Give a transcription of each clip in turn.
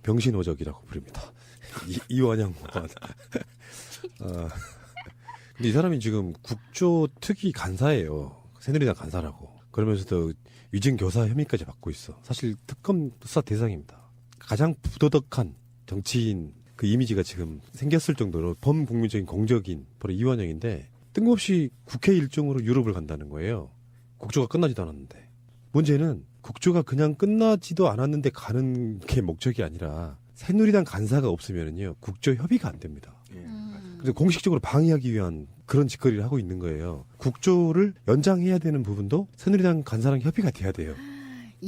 병신호적이라고 부릅니다. 이완영 의원. 근데 이 사람이 지금 국조 특위 간사예요. 새누리당 간사라고. 그러면서도 위증교사 혐의까지 받고 있어. 사실 특검 수사 대상입니다. 가장 부도덕한 정치인 그 이미지가 지금 생겼을 정도로 범국민적인 공적인 바로 이완영인데 뜬금없이 국회 일정으로 유럽을 간다는 거예요. 국조가 끝나지도 않았는데. 문제는 국조가 그냥 끝나지도 않았는데 가는 게 목적이 아니라 새누리당 간사가 없으면은요 국조 협의가 안 됩니다. 그래서 공식적으로 방해하기 위한 그런 짓거리를 하고 있는 거예요. 국조를 연장해야 되는 부분도 새누리당 간사랑 협의가 돼야 돼요.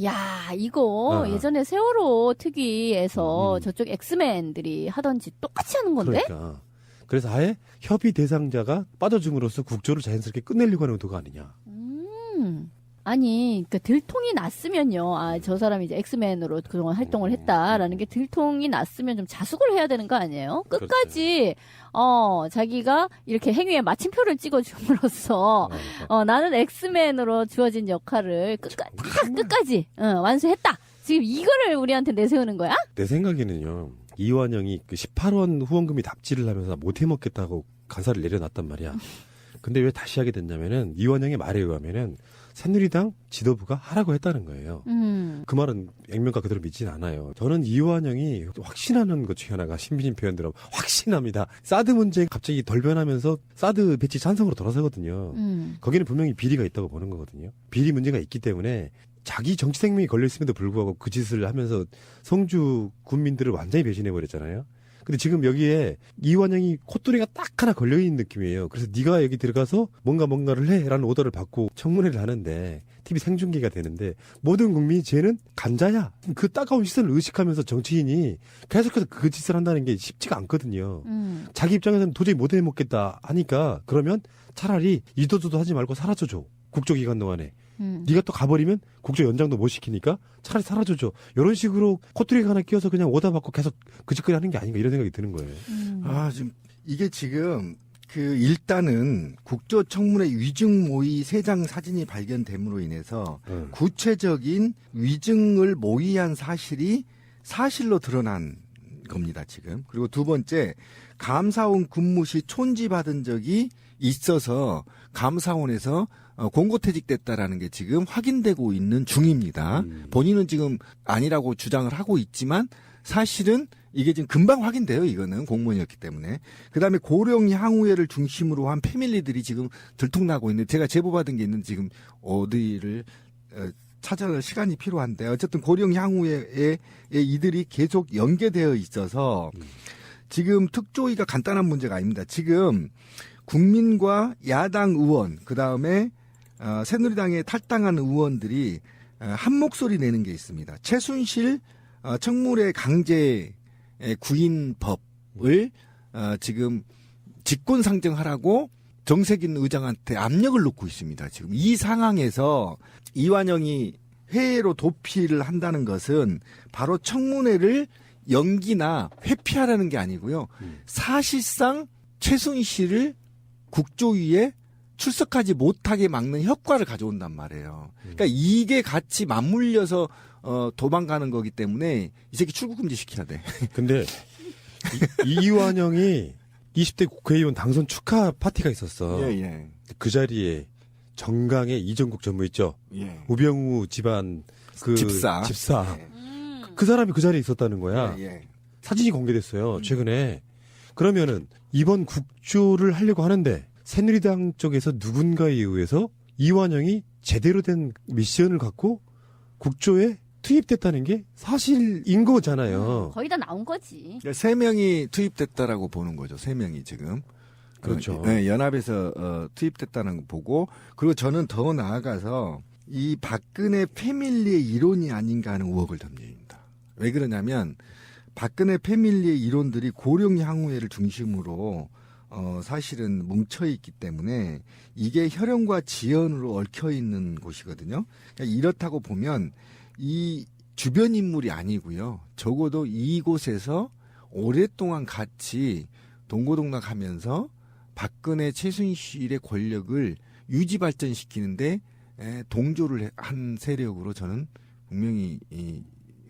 야, 이거 예전에 세월호 특위에서 저쪽 엑스맨들이 하던 짓 똑같이 하는 건데? 그러니까. 그래서 아예 협의 대상자가 빠져줌으로써 국조를 자연스럽게 끝내려고 하는 의도가 아니냐. 아니, 그 들통이 났으면요. 아, 저 사람이 이제 엑스맨으로 그동안 활동을 했다라는 게 들통이 났으면 좀 자숙을 해야 되는 거 아니에요? 끝까지, 자기가 이렇게 행위에 마침표를 찍어줌으로써, 나는 엑스맨으로 주어진 역할을 끝까지, 완수했다. 지금 이거를 우리한테 내세우는 거야? 내 생각에는요. 이완영이 그 18원 후원금이 납치를 하면서 못 해먹겠다고 간사를 내려놨단 말이야. 근데 왜 다시 하게 됐냐면은 이완영의 말에 의하면은 새누리당 지도부가 하라고 했다는 거예요. 그 말은 액면가 그대로 믿지는 않아요. 저는 이완영이 확신하는 것 중에 하나가 신비진 표현대로 확신합니다. 사드 문제 갑자기 돌변하면서 사드 배치 찬성으로 돌아서거든요. 거기는 분명히 비리가 있다고 보는 거거든요. 비리 문제가 있기 때문에 자기 정치 생명이 걸려있음에도 불구하고 그 짓을 하면서 성주 군민들을 완전히 배신해버렸잖아요. 근데 지금 여기에 이완영이 콧도리가 딱 하나 걸려있는 느낌이에요. 그래서 네가 여기 들어가서 뭔가를 해라는 오더를 받고 청문회를 하는데 TV 생중계가 되는데 모든 국민이 쟤는 간자야. 그 따가운 시선을 의식하면서 정치인이 계속해서 그 짓을 한다는 게 쉽지가 않거든요. 자기 입장에서는 도저히 못 해먹겠다 하니까 그러면 차라리 이도저도 하지 말고 사라져줘. 국조기간 동안에. 네가 또 가버리면 국조 연장도 못 시키니까 차라리 사라져줘. 이런 식으로 코트리가 하나 끼워서 그냥 오다 받고 계속 그 짓거리 하는 게 아닌가 이런 생각이 드는 거예요. 지금 이게 지금 일단은 국조청문회 위증 모의 3장 사진이 발견됨으로 인해서 구체적인 위증을 모의한 사실이 사실로 드러난 겁니다, 지금. 그리고 두 번째, 감사원 근무 시 촌지받은 적이 있어서 감사원에서 공고퇴직됐다라는 게 지금 확인되고 있는 중입니다. 본인은 지금 아니라고 주장을 하고 있지만 사실은 이게 지금 금방 확인돼요. 이거는 공무원이었기 때문에. 그다음에 고령 향후회를 중심으로 한 패밀리들이 지금 들통나고 있는, 제가 제보받은 게 있는데 지금 어디를 찾아낼 시간이 필요한데 어쨌든 고령 향후회에 이들이 계속 연계되어 있어서 지금 특조위가 간단한 문제가 아닙니다. 지금 국민과 야당 의원, 그다음에 새누리당에 탈당한 의원들이 한 목소리 내는 게 있습니다. 최순실 청문회 강제 구인법을 지금 직권 상정하라고 정세균 의장한테 압력을 놓고 있습니다. 지금 이 상황에서 이완영이 회의로 도피를 한다는 것은 바로 청문회를 연기나 회피하라는 게 아니고요. 사실상 최순실을 국조위에 출석하지 못하게 막는 효과를 가져온단 말이에요. 그러니까 이게 같이 맞물려서 도망가는 거기 때문에 이 새끼 출국금지 시켜야 돼. 근데 이완영이 20대 국회의원 당선 축하 파티가 있었어. 예. 그 자리에 정강의 이정국 전무 있죠. 예. 우병우 집안 그 집사. 예. 그 사람이 그 자리에 있었다는 거야. 예. 사진이 공개됐어요. 최근에. 그러면은 이번 국조를 하려고 하는데 새누리당 쪽에서 누군가에 의해서 이완영이 제대로 된 미션을 갖고 국조에 투입됐다는 게 사실인 거잖아요. 거의 다 나온 거지. 3명이 투입됐다라고 보는 거죠. 3명이 지금. 그렇죠. 네, 연합에서 투입됐다는 거 보고, 그리고 저는 더 나아가서 이 박근혜 패밀리의 이론이 아닌가 하는 의혹을 던집니다. 왜 그러냐면 박근혜 패밀리의 이론들이 고령 향후회를 중심으로 사실은 뭉쳐있기 때문에 이게 혈연과 지연으로 얽혀있는 곳이거든요. 그러니까 이렇다고 보면 이 주변 인물이 아니고요. 적어도 이곳에서 오랫동안 같이 동고동락하면서 박근혜 최순실의 권력을 유지 발전시키는데 동조를 한 세력으로 저는 분명히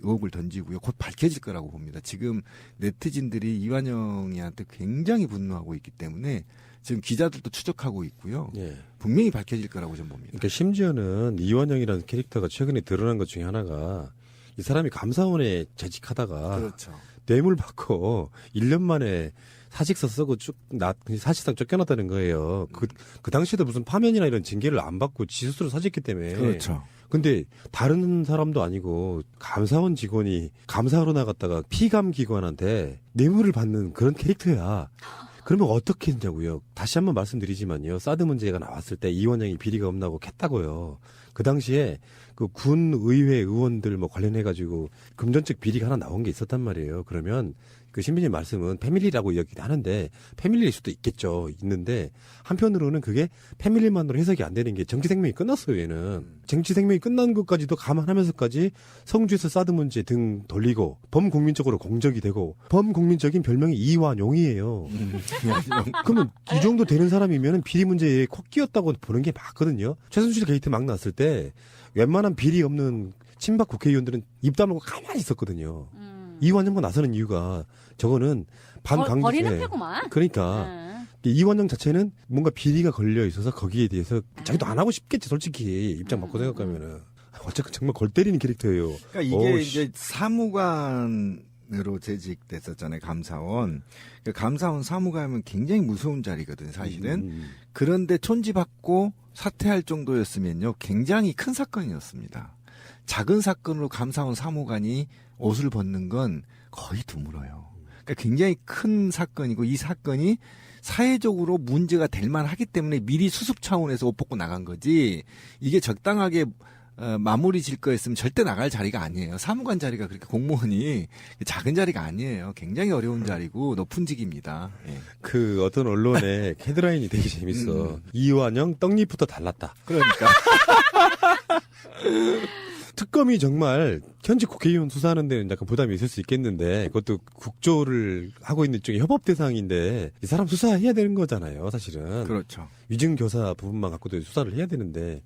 의혹을 던지고요. 곧 밝혀질 거라고 봅니다. 지금 네티즌들이 이완영이한테 굉장히 분노하고 있기 때문에 지금 기자들도 추적하고 있고요. 예. 분명히 밝혀질 거라고 저는 봅니다. 그러니까 심지어는 이완영이라는 캐릭터가 최근에 드러난 것 중에 하나가 이 사람이 감사원에 재직하다가 그렇죠. 뇌물 받고 1년 만에 사직서 쓰고 사실상 쫓겨났다는 거예요. 그 당시에도 무슨 파면이나 이런 징계를 안 받고 지 스스로 사직했기 때문에. 그렇죠. 근데 다른 사람도 아니고 감사원 직원이 감사하러 나갔다가 피감 기관한테 뇌물을 받는 그런 캐릭터야. 그러면 어떻게 했냐고요. 다시 한번 말씀드리지만요. 사드 문제가 나왔을 때 이완영이 비리가 없나고 캤다고요. 그 당시에 그 군 의회 의원들 뭐 관련해가지고 금전적 비리가 하나 나온 게 있었단 말이에요. 그러면 그 신비님 말씀은 패밀리라고 이야기를 하는데 패밀리일 수도 있겠죠. 있는데 한편으로는 그게 패밀리만으로 해석이 안 되는 게 정치 생명이 끝났어요. 얘는 정치 생명이 끝난 것까지도 감안하면서까지 성주에서 사드 문제 등 돌리고 범국민적으로 공적이 되고 범국민적인 별명이 이완용이에요. 그러면 이 정도 되는 사람이면 비리 문제에 콕 끼었다고 보는 게 맞거든요. 최순실 게이트 막 났을 때 웬만한 비리 없는 친박 국회의원들은 입 다물고 가만히 있었거든요. 이완영과 나서는 이유가 저거는 반강제. 버리는 패구만. 그러니까 이완영 자체는 뭔가 비리가 걸려 있어서 거기에 대해서 자기도 안 하고 싶겠지 솔직히 입장 바꿔 생각하면은 어쨌든 정말 골 때리는 캐릭터예요. 그러니까 이게 이제 사무관으로 재직됐었잖아요. 감사원. 그 감사원 사무관은 굉장히 무서운 자리거든요. 사실은. 그런데 촌지받고 사퇴할 정도였으면요. 굉장히 큰 사건이었습니다. 작은 사건으로 감사원 사무관이 옷을 벗는 건 거의 드물어요. 그러니까 굉장히 큰 사건이고 이 사건이 사회적으로 문제가 될 만하기 때문에 미리 수습 차원에서 옷 벗고 나간 거지 이게 적당하게 마무리 질 거였으면 절대 나갈 자리가 아니에요. 사무관 자리가 그렇게 공무원이 작은 자리가 아니에요. 굉장히 어려운 자리고 높은 직입니다. 예. 그 어떤 언론의 헤드라인이 되게 재밌어. 이완영 떡잎부터 달랐다. 그러니까. 특검이 정말 현직 국회의원 수사하는 데는 약간 부담이 있을 수 있겠는데 그것도 국조를 하고 있는 쪽의 협업 대상인데 이 사람 수사해야 되는 거잖아요. 사실은. 그렇죠. 위증교사 부분만 갖고도 수사를 해야 되는데